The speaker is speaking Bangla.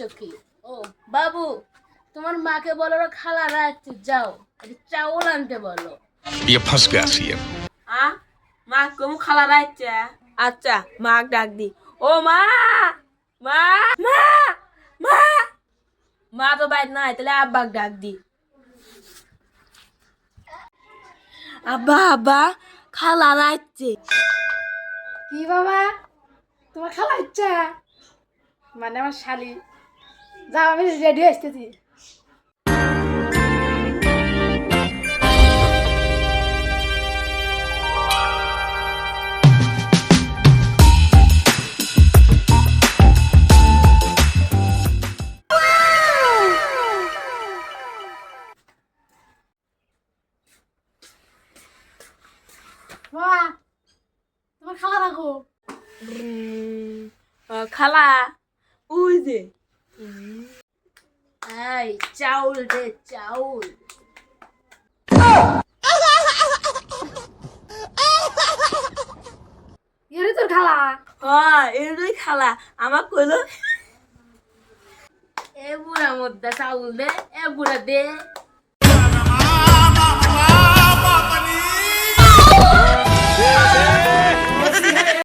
সখী। ও বাবু, তোমার মাকে বলো ওরা খালা রাখতে যাও, চাউল আনতে বলো। ये फंस गया सीएम। আ মা কম খালা রাইছে আচ্ছা মা ডাক দি ও মা মা মা মা মা তো বাইরে নাই তাহলে আব্বাক ডাক দি আব্বা আব্বা খালা রাইছে কি বাবা, তোমার খালা ইচ্ছা মানে আমার শালি, যাও আমি রেডি আসতেছি। বাবা, তোমার খালা রাখো। খালা ওই যে এই চাউল রে চাউল। এরে তোর খালা। হ্যাঁ এরই খালা আমার কইলো এ বুড়া মধ্যে চাউল দে, এ বুড়া দে।